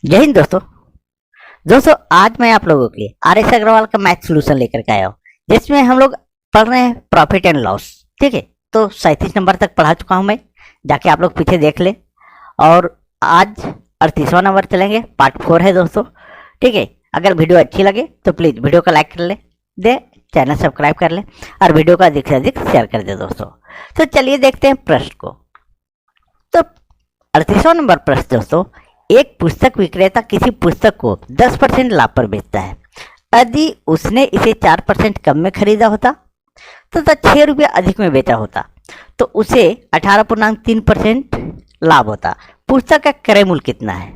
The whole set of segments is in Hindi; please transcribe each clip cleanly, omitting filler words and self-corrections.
जय हिंद दोस्तों आज मैं आप लोगों के लिए आर एस अग्रवाल का मैथ सोल्यूशन लेकर के आया हूँ, जिसमें हम लोग पढ़ रहे हैं प्रॉफिट एंड लॉस। ठीक है, तो 37 नंबर तक पढ़ा चुका हूँ मैं, जाके आप लोग पीछे देख ले। और आज 38वां नंबर चलेंगे, पार्ट 4 है दोस्तों। ठीक है, अगर वीडियो अच्छी लगे तो प्लीज़ वीडियो को लाइक कर दे, चैनल सब्सक्राइब कर ले और वीडियो को अधिक से अधिक शेयर कर दे दोस्तों। तो चलिए देखते हैं प्रश्न को। तो 38वां नंबर प्रश्न दोस्तों, एक पुस्तक विक्रेता किसी पुस्तक को 10% लाभ पर बेचता है। यदि उसने इसे 4% कम में खरीदा होता तथा 6 रुपये अधिक में बेचा होता तो उसे 18.3% लाभ होता। पुस्तक का क्रय मूल्य कितना है?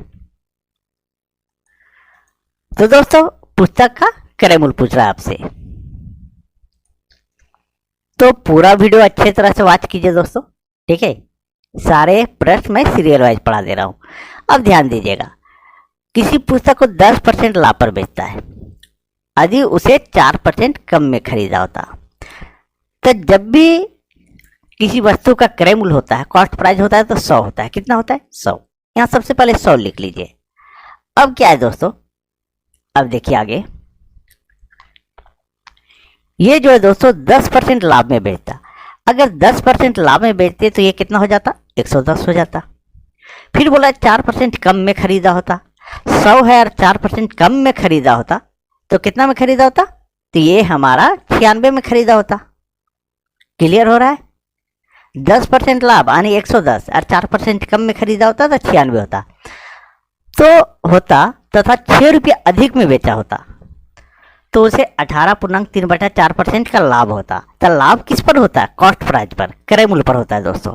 तो दोस्तों पुस्तक का क्रय मूल्य पूछ रहा है आपसे, तो पूरा वीडियो अच्छे तरह से वॉच कीजिए दोस्तों। ठीक है, सारे प्रश्न मैं सीरियल वाइज पढ़ा दे रहा हूं। अब ध्यान दीजिएगा, किसी पुस्तक को 10% लाभ पर बेचता है, यदि उसे 4% कम में खरीदा होता। तो जब भी किसी वस्तु का क्रय मूल्य होता है, कॉस्ट प्राइस होता है, तो 100 होता है। कितना होता है? 100। यहां सबसे पहले 100 लिख लीजिए। अब क्या है दोस्तों, अब देखिए आगे, ये जो है दोस्तों 10% लाभ में बेचता। अगर 10% लाभ में बेचते तो ये कितना हो जाता? 110 हो जाता। फिर बोला 4% कम में खरीदा होता। 100 है और 4% कम में खरीदा होता तो कितना में खरीदा होता? तो ये हमारा 96 में खरीदा होता। क्लियर हो रहा है? 10% लाभ यानी 110 और 4% कम में खरीदा होता तो 96 होता। तो होता तथा 6 रुपये अधिक में बेचा होता तो उसे 18.3/4% का लाभ होता। तो लाभ किस पर होता है? कॉस्ट प्राइस पर, क्रय मूल्य पर होता है दोस्तों।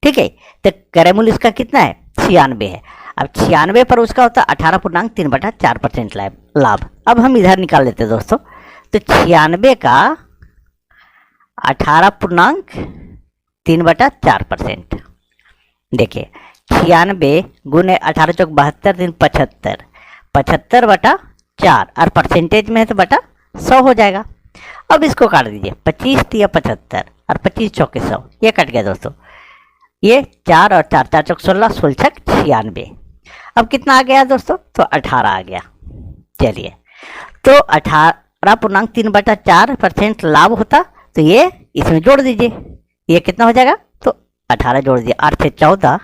ठीक है, तो क्रय मूल्य इसका कितना है? 96 है। अब 96 पर उसका होता है 18.3/4% लाभ। अब हम इधर निकाल लेते हैं दोस्तों। तो 96 का 18.3/4%, देखिए 96 गुने 18 चौक 72 दिन 75, 75/4 और परसेंटेज में है तो बटा 100 हो जाएगा। अब इसको काट दीजिए, 25 तिया 75 और 25 चौके 100, ये कट गया दोस्तों। ये 4 और 4 4 चौक 16, 16 96। अब कितना आ गया दोस्तों? तो 18 आ गया। चलिए, तो 18.3/4% लाभ होता तो ये इसमें जोड़ दीजिए, ये कितना हो जाएगा? तो 18 जोड़ दीजिए, 8 से 14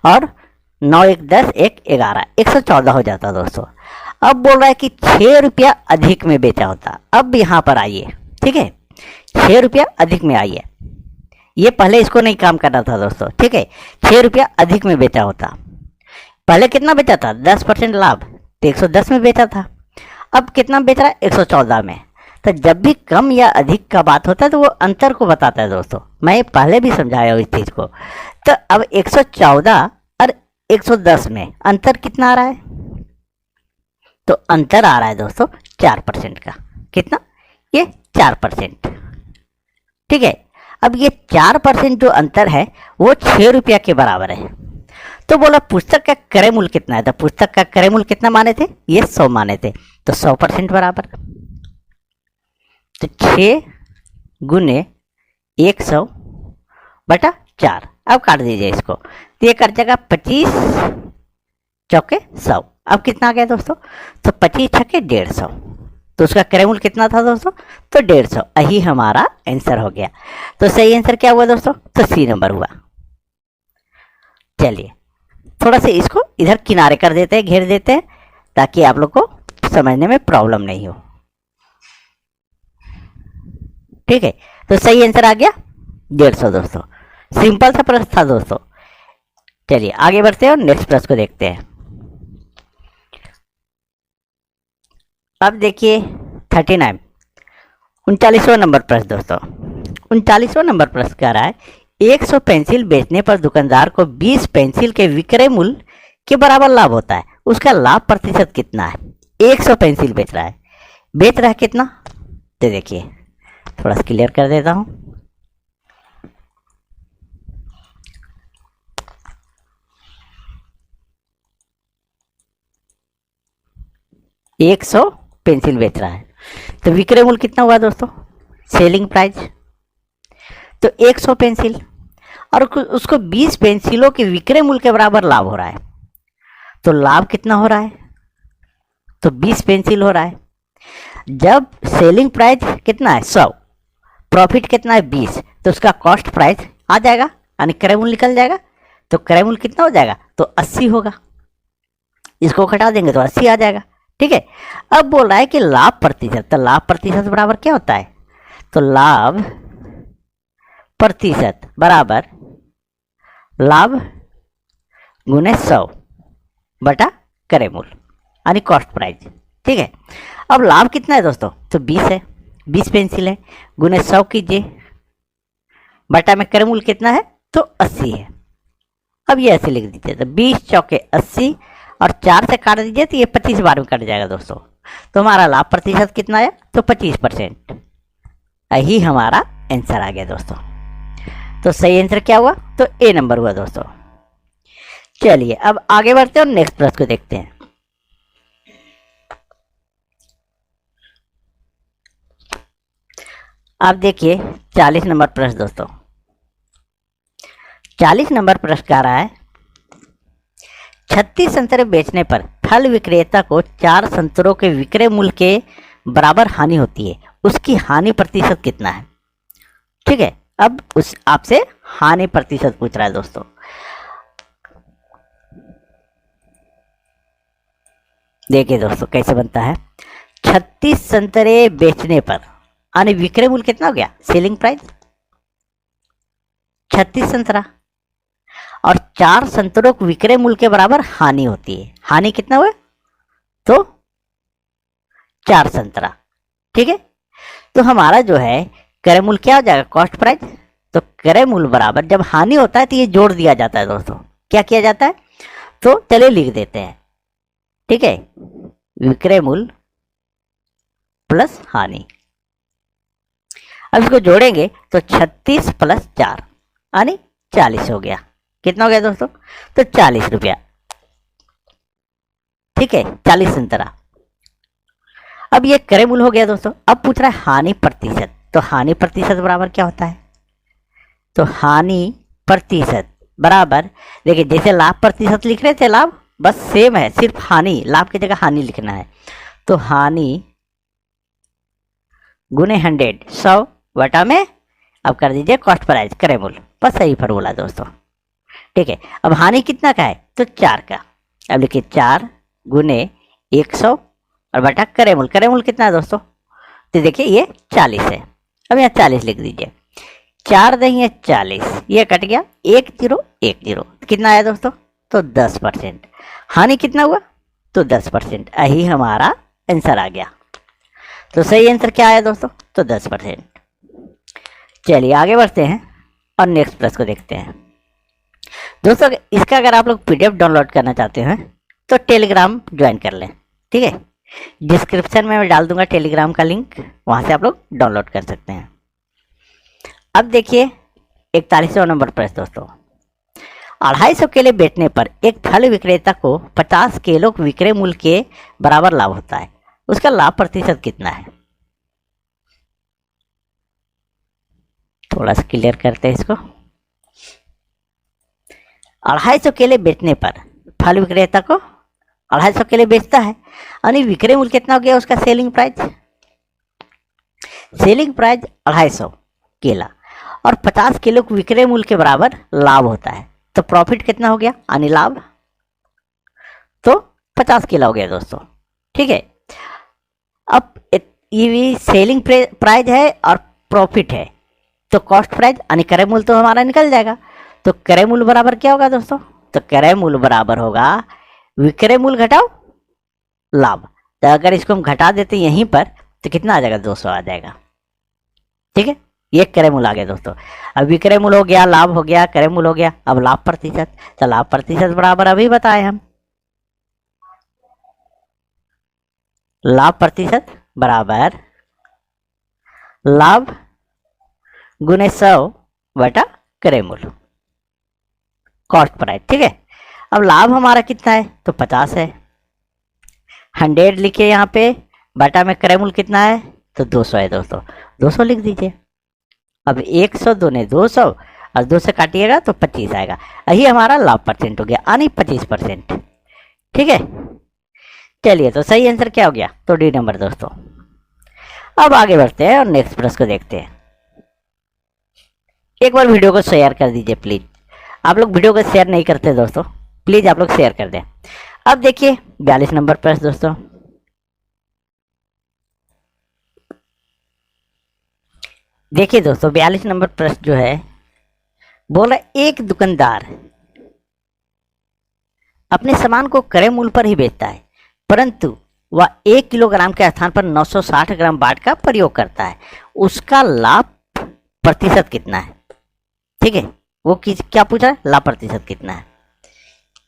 और 9 1 10 1 11, 114 हो जाता दोस्तों। अब बोल रहा है कि 6 रुपया अधिक में बेचा होता। अब यहाँ पर आइए, ठीक है, 6 रुपया अधिक में आइए। ये पहले इसको नहीं काम करना था दोस्तों। ठीक है, 6 रुपया अधिक में बेचा होता। पहले कितना बेचा था? 10% लाभ, तो 110 में बेचा था। अब कितना बेच रहा है? 114 में। तो जब भी कम या अधिक का बात होता है तो वो अंतर को बताता है दोस्तों। मैं पहले भी समझाया हूँ इस चीज़ को। तो अब 114 और 110 में अंतर कितना आ रहा है? तो अंतर आ रहा है दोस्तों 4% का। कितना? ये 4%। ठीक है, अब ये 4% जो अंतर है वो 6 रुपया के बराबर है। तो बोला पुस्तक का क्रय मूल्य कितना है? तो पुस्तक का क्रय मूल्य कितना माने थे? ये 100 माने थे, तो 100% बराबर। तो 6 गुने 100/4। अब काट दीजिए इसको, तो ये कर जाएगा 25 चौके 100। अब कितना आ गया दोस्तों? तो 25 छक्के 150। तो उसका क्रय मूल्य कितना था दोस्तों? तो 150। यही हमारा आंसर हो गया। तो सही आंसर क्या हुआ दोस्तों? तो सी नंबर हुआ। चलिए थोड़ा सा इसको इधर किनारे कर देते हैं, घेर देते हैं, ताकि आप लोग को समझने में प्रॉब्लम नहीं हो। ठीक है, तो सही आंसर आ गया 150 दोस्तों। सिंपल सा प्रश्न था दोस्तों। चलिए आगे बढ़ते हैं और नेक्स्ट प्रश्न को देखते हैं। अब देखिए 39 39वां नंबर प्रश्न दोस्तों। 39वां नंबर प्रश्न कह रहा है 100 पेंसिल बेचने पर दुकानदार को 20 पेंसिल के विक्रय मूल्य के बराबर लाभ होता है। उसका लाभ प्रतिशत कितना है? 100 पेंसिल बेच रहा है कितना? तो देखिए थोड़ा सा क्लियर कर देता हूं। एक 100 पेंसिल बेच रहा है तो विक्रय मूल्य कितना हुआ दोस्तों? Selling price. तो 100 पेंसिल और उसको 20 पेंसिलों के विक्रय मूल्य के बराबर लाभ हो रहा है। तो लाभ कितना हो रहा है? तो 20 पेंसिल हो रहा है। जब सेलिंग प्राइस कितना है 100, प्रॉफिट कितना है 20, तो उसका कॉस्ट प्राइस आ जाएगा यानी क्रय मूल्य निकल जाएगा। तो क्रय मूल्य कितना हो जाएगा? तो 80 होगा। इसको घटा देंगे तो 80 आ जाएगा। ठीक है। अब बोल रहा है कि लाभ प्रतिशत, तो लाभ प्रतिशत बराबर क्या होता है? तो लाभ प्रतिशत बराबर लाभ गुने 100 बटा क्रय मूल्य यानी कॉस्ट प्राइस। ठीक है। अब लाभ कितना है दोस्तों? तो 20 है, 20 पेंसिल है, गुने 100 कीजिए, बटा में क्रय मूल्य कितना है? तो 80 है। अब ये ऐसे लिख दीजिए, तो 20 चौके 80 और 4 से काट दीजिए तो ये 25 बार में कट जाएगा दोस्तों। तो हमारा लाभ प्रतिशत कितना है? तो 25%। यही हमारा आंसर आ गया दोस्तों। तो सही आंसर क्या हुआ? तो ए नंबर हुआ दोस्तों। चलिए अब आगे बढ़ते हैं और नेक्स्ट प्रश्न को देखते हैं। आप देखिए 40 नंबर प्रश्न दोस्तों। 40 नंबर प्रश्न कह रहा है 36 संतरे बेचने पर फल विक्रेता को 4 संतरों के विक्रय मूल्य के बराबर हानि होती है, उसकी हानि प्रतिशत कितना है? ठीक है। अब उस आपसे हानि प्रतिशत पूछ रहा है दोस्तों। देखिए दोस्तों कैसे बनता है। 36 संतरे बेचने पर यानी विक्रय मूल्य कितना हो गया? सेलिंग प्राइस 36 संतरा और 4 संतरों को विक्रय मूल्य के बराबर हानि होती है। हानि कितना हुआ? तो 4 संतरा। ठीक है। तो हमारा जो है क्रय मूल्य क्या हो जाएगा? Cost price. तो क्रय मूल्य बराबर जब हानि होता है तो ये जोड़ दिया जाता है दोस्तों। क्या किया जाता है? तो चलिए लिख देते हैं। ठीक है। विक्रय मूल्य प्लस हानि। अब इसको जोड़ेंगे तो 36 प्लस 4 यानी 40 हो गया। कितना हो गया दोस्तों? तो 40 रुपया। ठीक है। 40 संतरा। अब ये क्रय मूल्य हो गया दोस्तों। अब पूछ रहा है हानि प्रतिशत। तो हानि प्रतिशत बराबर क्या होता है? तो हानि प्रतिशत बराबर, देखिए जैसे लाभ प्रतिशत लिख रहे थे, लाभ बस सेम है, सिर्फ हानि, लाभ की जगह हानि लिखना है। तो हानि गुने 100 बटा में अब कर दीजिए कॉस्ट प्राइस क्रय मूल्य, बस सही फॉर्मूला दोस्तों। ठीक है। अब हानि कितना का है? तो 4 का। अब लिखिए 4 गुने 100 और बटा क्रय मूल्य। क्रय मूल्य कितना है दोस्तों? तो देखिए ये 40 है। अब यहाँ 40 लिख दीजिए। 4 दही है 40, ये कट गया 1010। कितना आया दोस्तों? तो 10%। हानि कितना हुआ? तो 10%। यही हमारा आंसर आ गया। तो सही आंसर क्या आया दोस्तों? तो 10%। चलिए आगे बढ़ते हैं और नेक्स्ट प्रश्न को देखते हैं दोस्तों। इसका अगर आप लोग पीडीएफ डाउनलोड करना चाहते हैं तो टेलीग्राम ज्वाइन कर लें। ठीक है। डिस्क्रिप्शन में मैं डाल दूंगा टेलीग्राम का लिंक, वहां से आप लोग डाउनलोड कर सकते हैं। अब देखिए 41वां नंबर प्रश्न दोस्तों। 250 केले बेचने पर एक फल विक्रेता को 50 केलों के विक्रय मूल्य के बराबर लाभ होता है, उसका लाभ प्रतिशत कितना है? थोड़ा सा क्लियर करते हैं इसको। 250 केले बेचने पर फल विक्रेता को 250 केले बेचता है यानी विक्रय मूल्य कितना हो गया उसका? सेलिंग प्राइस 250 केला और 50 किलो के विक्रय मूल्य के बराबर लाभ होता है, तो प्रॉफिट कितना हो गया यानी लाभ? तो 50 केला हो गया दोस्तों। ठीक है। अब ये सेलिंग प्राइस है और प्रॉफिट है, तो कॉस्ट प्राइस यानी क्रय मूल्य तो हमारा निकल जाएगा। तो क्रय मूल्य बराबर क्या होगा दोस्तों? तो क्रय मूल्य बराबर होगा विक्रय मूल्य घटाओ लाभ। तो अगर इसको हम घटा देते यहीं पर तो कितना आ जाएगा? 200 आ जाएगा। ठीक है। ये क्रय मूल्य आ गया दोस्तों। अब विक्रय मूल्य हो गया, लाभ हो गया, क्रय मूल्य हो गया। अब लाभ प्रतिशत, तो लाभ प्रतिशत बराबर अभी बताए हम, लाभ प्रतिशत बराबर लाभ गुने 100 बटा क्रय मूल्य कॉस्ट प्राइस। ठीक है। अब लाभ हमारा कितना है? तो 50 है। 100 लिखे यहाँ पे, बटा में क्रय मूल्य कितना है? तो 200 है दोस्तों। 200 लिख दीजिए। अब 100 दूने 200 और 2 से काटिएगा तो 25 आएगा। यही हमारा लाभ परसेंट हो गया यानी 25%। ठीक है, चलिए तो सही आंसर क्या हो गया, तो डी नंबर दोस्तों। अब आगे बढ़ते हैं और नेक्स्ट प्रश्न को देखते हैं। एक बार वीडियो को शेयर कर दीजिए प्लीज, आप लोग वीडियो को शेयर नहीं करते दोस्तों, प्लीज आप लोग शेयर कर दें। अब देखिए 42 नंबर प्रश्न दोस्तों। देखिए दोस्तों 42 नंबर प्रश्न जो है, बोला एक दुकानदार अपने सामान को क्रय मूल्य पर ही बेचता है, परंतु वह 1 किलोग्राम के स्थान पर 960 ग्राम बाट का प्रयोग करता है, उसका लाभ प्रतिशत कितना है। ठीक है, वो क्या पूछा है, लाभ प्रतिशत कितना है।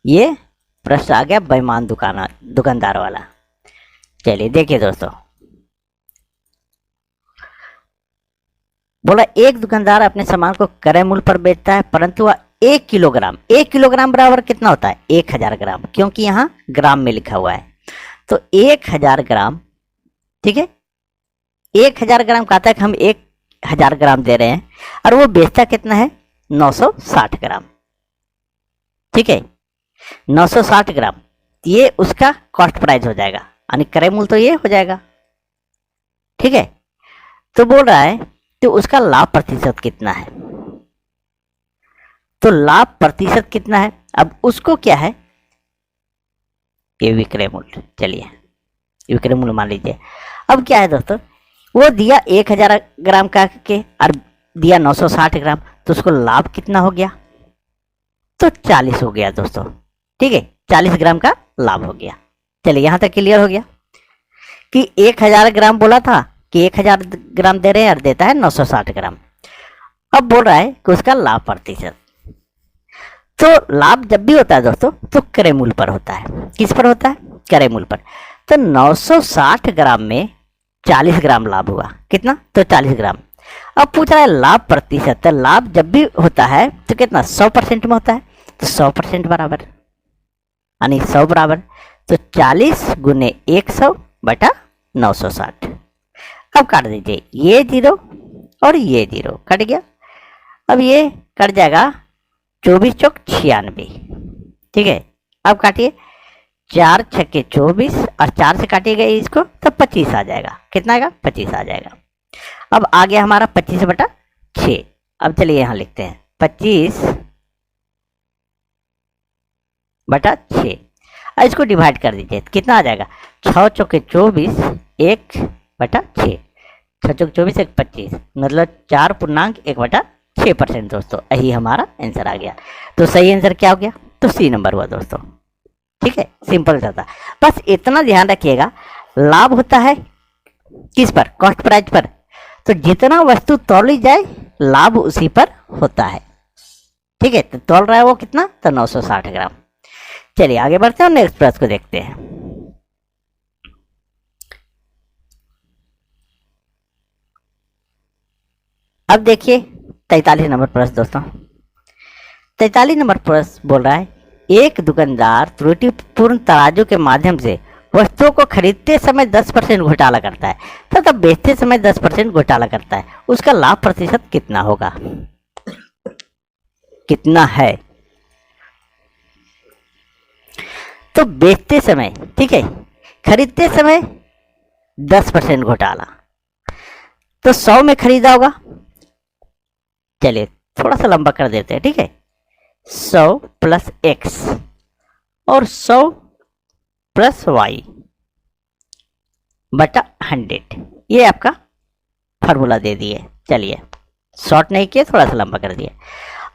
ये प्रश्न आ गया बेईमान दुकानदार वाला। चलिए देखिए दोस्तों, बोला एक दुकानदार अपने सामान को क्रय मूल्य पर बेचता है, परंतु वह 1 किलोग्राम बराबर कितना होता है, 1000 ग्राम, क्योंकि यहाँ ग्राम में लिखा हुआ है। तो 1000 ग्राम, ठीक है, 1000 ग्राम कहता है कि हम 1000 ग्राम दे रहे हैं, और वो बेचता कितना है, 960 ग्राम। ठीक है, 960 ग्राम, ये उसका कॉस्ट प्राइस हो जाएगा, यानी क्रय मूल्य तो ये हो जाएगा। ठीक है, तो बोल रहा है तो उसका लाभ प्रतिशत कितना है। तो लाभ प्रतिशत कितना है, अब उसको क्या है, ये विक्रय मूल्य, चलिए विक्रय मूल्य मान लीजिए। अब क्या है दोस्तों, वो दिया 1000 ग्राम का के और दिया 960 ग्राम, तो उसको लाभ कितना हो गया, तो 40 हो गया दोस्तों। ठीक है, 40 ग्राम का लाभ हो गया। चलिए यहां तक क्लियर हो गया कि 1000 ग्राम बोला था कि 1000 ग्राम दे रहे हैं और देता है 960 ग्राम। अब बोल रहा है कि उसका लाभ प्रतिशत, तो लाभ जब भी होता है दोस्तों तो क्रय मूल्य पर होता है। किस पर होता है, क्रय मूल्य पर। तो 960 ग्राम में 40 ग्राम लाभ हुआ, कितना, तो 40 ग्राम। अब पूछ रहा है लाभ प्रतिशत, तो लाभ जब भी होता है तो कितना, 100% में होता है, तो 100% बराबर, यानी 100 बराबर, तो 40 गुने 100 बटा 960। अब काट दीजिए, ये 0 और ये 0 कट गया। अब ये कट जाएगा 24 चौक 96। ठीक है, अब काटिए, 4 छक्के 24 और 4 से काटिएगा इसको तो 25 आ जाएगा। कितना आएगा, 25 आ जाएगा। अब आ गया हमारा 25 बटा 6। अब चलिए यहां लिखते हैं 25 बटा 6, और इसको डिवाइड कर दीजिए, कितना आ जाएगा, 6 चौके 24 1 बटा 6, 6 चौके 24 1 25, मतलब 4.1/6% दोस्तों, यही हमारा आंसर आ गया। तो सही आंसर क्या हो गया, तो सी नंबर हुआ दोस्तों। ठीक है, सिंपल सा था, बस इतना ध्यान रखिएगा, लाभ होता है किस पर, कॉस्ट प्राइस पर, तो जितना वस्तु तौली जाए लाभ उसी पर होता है। ठीक है, तो तौल रहा है वो कितना, तो 960 ग्राम। चलिए आगे बढ़ते हैं और नेक्स्ट प्रश्न को देखते हैं। अब देखिए 43 नंबर प्रश्न दोस्तों। 43 नंबर प्रश्न बोल रहा है, एक दुकानदार त्रुटिपूर्ण तराजू के माध्यम से वस्तुओं को खरीदते समय 10% घोटाला करता है तथा बेचते समय 10% घोटाला करता है, उसका लाभ प्रतिशत कितना होगा, कितना है। तो बेचते समय, ठीक है, खरीदते समय 10% घोटाला, तो 100 में खरीदा होगा, चलिए थोड़ा सा लंबा कर देते हैं। ठीक है, 100 प्लस x और 100 प्लस y बटा 100, ये आपका फार्मूला दे दिए। चलिए शॉर्ट नहीं किए, थोड़ा सा लंबा कर दिए।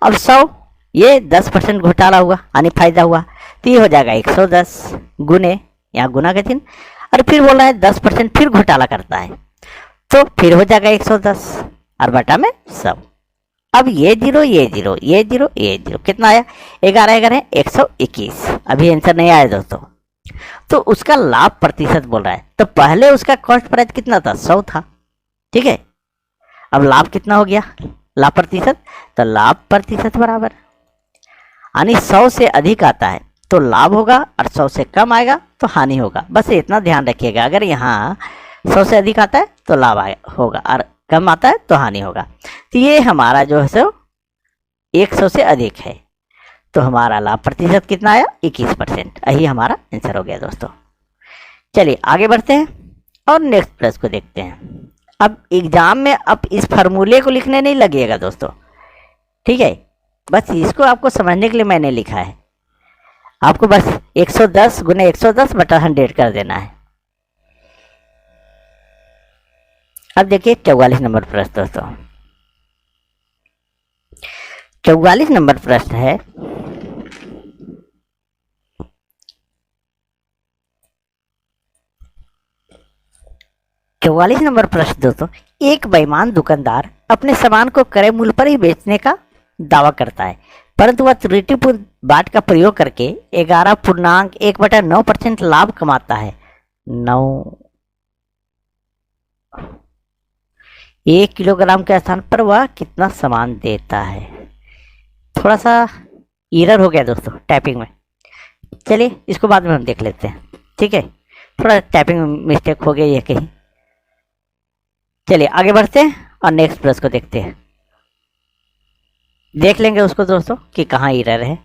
अब 100, ये 10% घोटाला हुआ यानी फायदा हुआ, तो ये हो जाएगा 110 गुने, यहाँ गुना का चिन्ह, और फिर बोला है 10% फिर घोटाला करता है, तो फिर हो जाएगा 110 और बटा में 100। अब ये 0 ये 0 ये 0 ये 0, कितना आया, 11 121। अभी आंसर नहीं आया दोस्तों। तो उसका लाभ प्रतिशत बोल रहा है, तो पहले उसका कॉस्ट प्राइस कितना था, 100 था। ठीक है, अब लाभ कितना हो गया, लाभ प्रतिशत, तो लाभ प्रतिशत बराबर, यानी 100 से अधिक आता है तो लाभ होगा और 100 से कम आएगा तो हानि होगा। बस इतना ध्यान रखिएगा, अगर यहाँ 100 से अधिक आता है तो लाभ होगा और कम आता है तो हानि होगा। तो ये हमारा जो है सो 100 से अधिक है, तो हमारा लाभ प्रतिशत कितना आया? 21%। यही हमारा आंसर हो गया दोस्तों। चलिए आगे बढ़ते हैं और नेक्स्ट प्रश्न को देखते हैं। अब एग्जाम में अब इस फार्मूले को लिखने नहीं लगेगा दोस्तों, ठीक है, बस इसको आपको समझने के लिए मैंने लिखा है। आपको बस 110 गुने 110 बटा 100 कर देना है। अब देखिए 44 नंबर प्रश्न दोस्तों। 44 नंबर प्रश्न है, दोस्तों, एक बेईमान दुकानदार अपने सामान को क्रय मूल्य पर ही बेचने का दावा करता है, परंतु वह त्रुटिपूर्ण बाट का प्रयोग करके 11.1/9% लाभ कमाता है। 1 किलोग्राम के स्थान पर वह कितना सामान देता है? थोड़ा सा एरर हो गया दोस्तों टाइपिंग में, चलिए इसको बाद में हम देख लेते हैं, ठीक है, थोड़ा टाइपिंग में मिस्टेक हो गया ये कहीं। चलिए आगे बढ़ते हैं और नेक्स्ट प्रश्न को देखते हैं, देख लेंगे उसको दोस्तों कि कहाँ एरर है,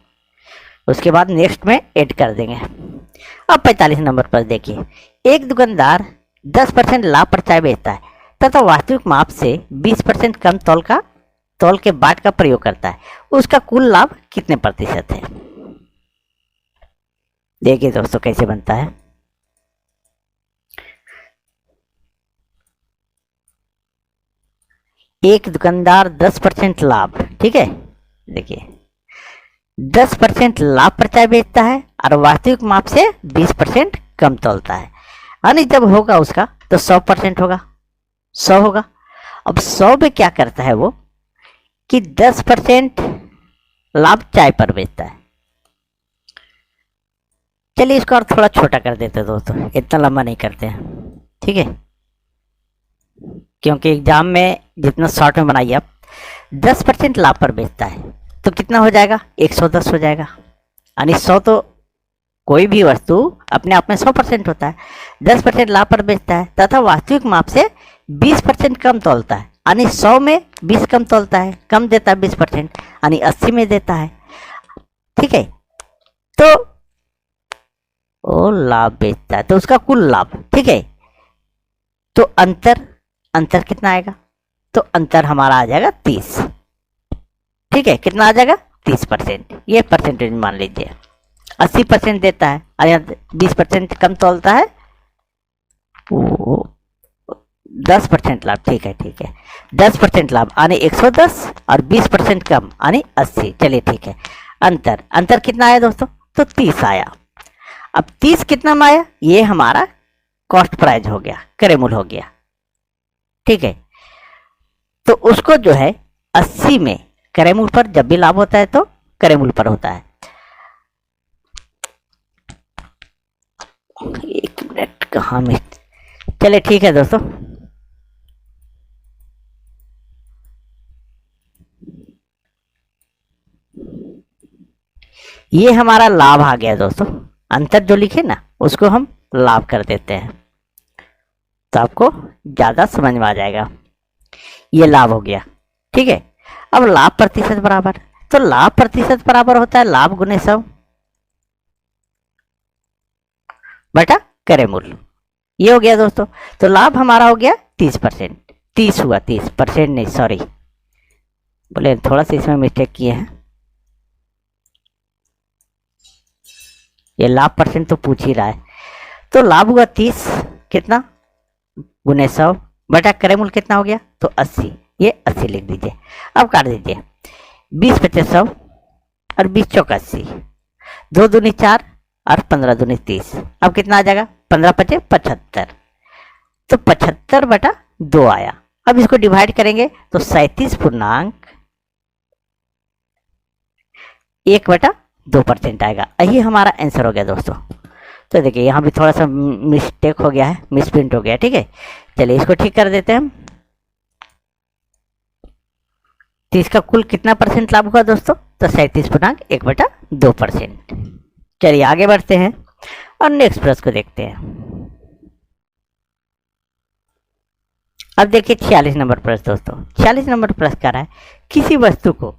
उसके बाद नेक्स्ट में ऐड कर देंगे। अब 45 नंबर पर देखिए, एक दुकानदार 10% लाभ पर चाय बेचता है तथा वास्तविक माप से 20% कम तौल के बाट का प्रयोग करता है, उसका कुल लाभ कितने प्रतिशत है? देखिए दोस्तों कैसे बनता है। एक दुकानदार 10% लाभ, ठीक है, देखिए 10% लाभ पर चाय बेचता है और वास्तविक माप से 20% कम तौलता है, यानी जब होगा उसका तो 100% होगा, 100 होगा। अब 100 में क्या करता है वो कि 10% लाभ चाय पर बेचता है। चलिए इसको और थोड़ा छोटा कर देते हैं दोस्तों, इतना लंबा नहीं करते हैं, ठीक है, क्योंकि एग्जाम में जितना शॉर्ट में बनाइए आप, 10% लाभ पर बेचता है तो कितना हो जाएगा? 110 हो जाएगा, यानी 100 तो कोई भी वस्तु अपने आप में 100% होता है, 10% लाभ पर बेचता है तथा वास्तविक माप से 20% कम तौलता है, यानी 100 में 20 कम तौलता है, कम देता है 20%, यानी 80 में देता है, ठीक है, तो वो लाभ बेचता है तो उसका कुल लाभ, ठीक है, तो अंतर कितना आएगा? तो अंतर हमारा आ जाएगा 30, ठीक है, कितना आ जाएगा? 30%, ये परसेंटेज मान लीजिए। 80% देता है और यहाँ 20% कम तौलता है, 10% लाभ, ठीक है, 10% लाभ यानी 110 और 20% कम यानी 80। चलिए ठीक है, अंतर कितना आया दोस्तों? तो 30 आया। अब 30 कितना में आया? ये हमारा कॉस्ट प्राइस हो गया, क्रय मूल्य हो गया, ठीक है, तो उसको जो है 80 में क्रय मूल्य पर जब भी लाभ होता है तो क्रय मूल्य पर होता है। एक मिनट कहाँ में, चलिए ठीक है दोस्तों, ये हमारा लाभ आ गया दोस्तों, अंतर जो लिखे ना उसको हम लाभ कर देते हैं तो आपको ज्यादा समझ में आ जाएगा। ये लाभ हो गया, ठीक है। अब लाभ प्रतिशत बराबर, तो लाभ प्रतिशत बराबर होता है लाभ गुने 100 बटा क्रय मूल्य, ये हो गया दोस्तों। तो लाभ हमारा हो गया 30%, 30 हुआ, 30% नहीं, सॉरी बोले थोड़ा सा इसमें मिस्टेक किए हैं, ये लाभ परसेंट तो पूछ ही रहा है। तो लाभ हुआ 30 कितना गुने 100 बटा क्रय मूल्य कितना हो गया? तो 80, ये 80 लिख दीजिए। अब काट दीजिए, 20 पचे 100 और 20 चौका 80, 2 दूनी 4 और 15 दूनी 30। अब कितना आ जाएगा? 15 पचे 75, तो 75 बटा 2 आया। अब इसको डिवाइड करेंगे तो 37.1/2% आएगा। यही हमारा आंसर हो गया दोस्तों। तो देखिए यहाँ भी थोड़ा सा मिस्टेक हो गया है, मिसप्रिंट हो गया, ठीक है। चलिए इसको ठीक कर देते हैं हम। तो इसका कुल कितना परसेंट लाभ हुआ दोस्तों? तो 37.1/2%। चलिए आगे बढ़ते हैं और नेक्स्ट प्रश्न को देखते हैं। अब देखिए 46 नंबर प्रश्न दोस्तों। 46 नंबर प्रश्न कह रहा है किसी वस्तु को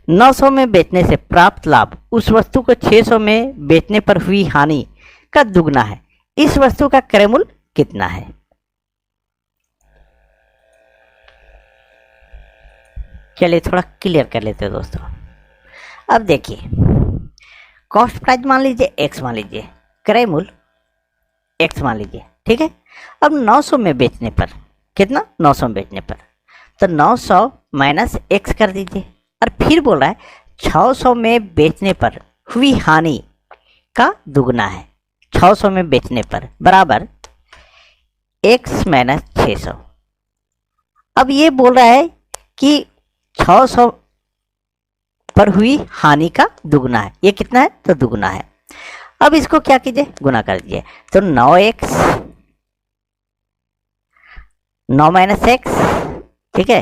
900 में बेचने से प्राप्त लाभ उस वस्तु को 600 में बेचने पर हुई हानि का दुगना है। इस वस्तु का क्रय मूल्य कितना है? चलिए थोड़ा क्लियर कर लेते हैं दोस्तों। अब देखिए, कॉस्ट प्राइस मान लीजिए x मान लीजिए, क्रय मूल्य x मान लीजिए, ठीक है। अब 900 में बेचने पर कितना? 900 में बेचने पर तो 900 माइनस x कर दीजिए, और फिर बोल रहा है 600 में बेचने पर हुई हानि का दुगना है। 600 में बेचने पर बराबर x माइनस 600। अब ये बोल रहा है कि 600 पर हुई हानि का दुगना है। ये कितना है? तो दुगना है। अब इसको क्या कीजिए? गुना कर दीजिए। तो 9x 9 माइनस x, ठीक है,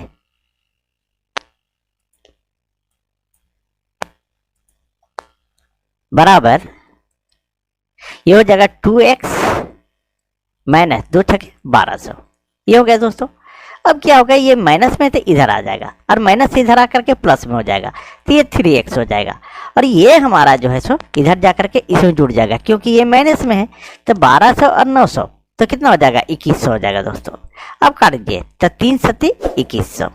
बराबर ये हो जाएगा 2x माइनस 2 छके 1200। ये हो गया दोस्तों। अब क्या होगा? ये माइनस में तो इधर आ जाएगा, और माइनस से इधर आकर के प्लस में हो जाएगा, तो ये 3x हो जाएगा। और ये हमारा जो है सो इधर जा करके इसमें जुड़ जाएगा, क्योंकि ये माइनस में है। तो 1200 और 900 तो कितना हो जाएगा? 2100 हो जाएगा दोस्तों। अब काट दीजिए, तो 3 सत्ती 2100।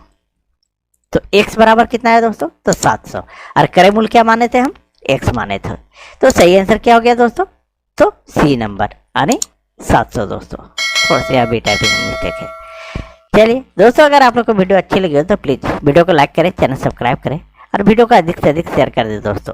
तो x बराबर कितना है दोस्तों? तो 700। और क्रय मूल्य क्या माने थे हम? x माने थे। तो सही आंसर क्या हो गया दोस्तों? तो सी नंबर यानी 700 दोस्तों। थोड़ा सा यहाँ भी टाइपिंग मिस्टेक है। चलिए दोस्तों, अगर आप लोग को वीडियो अच्छी लगी हो तो प्लीज़ वीडियो को लाइक करें, चैनल सब्सक्राइब करें, और वीडियो को अधिक से अधिक शेयर कर दें दोस्तों।